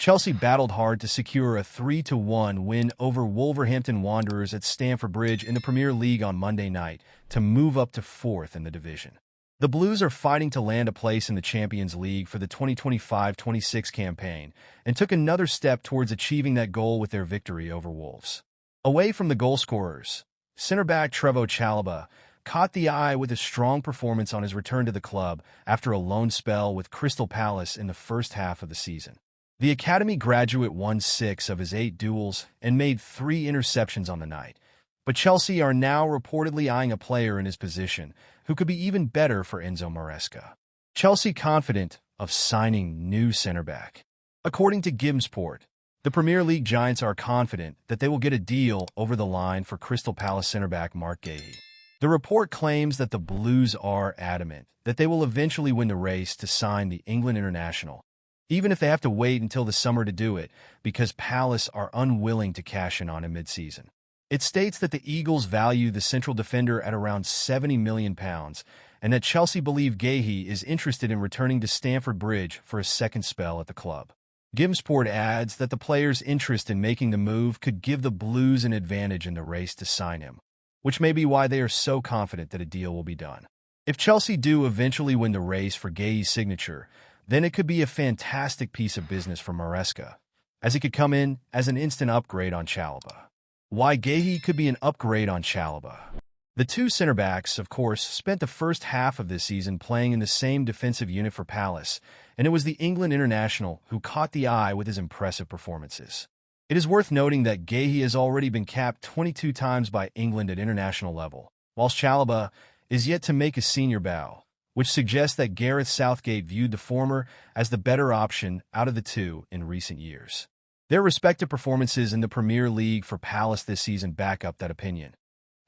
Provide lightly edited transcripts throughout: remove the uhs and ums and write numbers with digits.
Chelsea battled hard to secure a 3-1 win over Wolverhampton Wanderers at Stamford Bridge in the Premier League on Monday night to move up to fourth in the division. The Blues are fighting to land a place in the Champions League for the 2025-26 campaign and took another step towards achieving that goal with their victory over Wolves. Away from the goal scorers, centre-back Chalobah caught the eye with a strong performance on his return to the club after a loan spell with Crystal Palace in the first half of the season. The academy graduate won 6 of his 8 duels and made 3 interceptions on the night, but Chelsea are now reportedly eyeing a player in his position who could be even better for Enzo Maresca. Chelsea confident of signing new centre-back. According to Gimsport, the Premier League giants are confident that they will get a deal over the line for Crystal Palace centre-back Marc Guéhi. The report claims that the Blues are adamant that they will eventually win the race to sign the England international, even if they have to wait until the summer to do it because Palace are unwilling to cash in on him mid-season. It states that the Eagles value the central defender at around £70 million and that Chelsea believe Guéhi is interested in returning to Stamford Bridge for a second spell at the club. Gimsport adds that the player's interest in making the move could give the Blues an advantage in the race to sign him, which may be why they are so confident that a deal will be done. If Chelsea do eventually win the race for Guéhi's signature, then it could be a fantastic piece of business for Maresca, as he could come in as an instant upgrade on Chalobah. Why Guéhi could be an upgrade on Chalobah. The two centre-backs, of course, spent the first half of this season playing in the same defensive unit for Palace, and it was the England international who caught the eye with his impressive performances. It is worth noting that Guéhi has already been capped 22 times by England at international level, whilst Chalobah is yet to make a senior bow, which suggests that Gareth Southgate viewed the former as the better option out of the two in recent years. Their respective performances in the Premier League for Palace this season back up that opinion,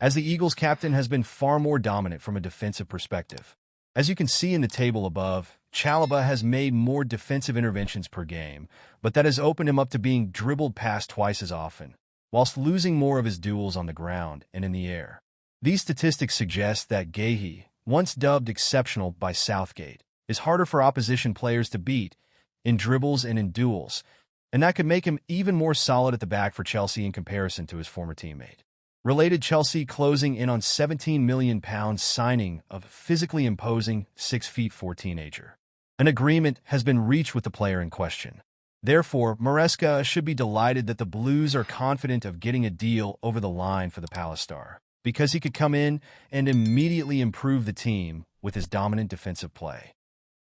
as the Eagles captain has been far more dominant from a defensive perspective. As you can see in the table above, Chalobah has made more defensive interventions per game, but that has opened him up to being dribbled past twice as often, whilst losing more of his duels on the ground and in the air. These statistics suggest that Guéhi, once dubbed exceptional by Southgate, is harder for opposition players to beat in dribbles and in duels, and that could make him even more solid at the back for Chelsea in comparison to his former teammate. Related, Chelsea closing in on £17 million signing of physically imposing 6'4" teenager. An agreement has been reached with the player in question. Therefore, Maresca should be delighted that the Blues are confident of getting a deal over the line for the Palace star, because he could come in and immediately improve the team with his dominant defensive play.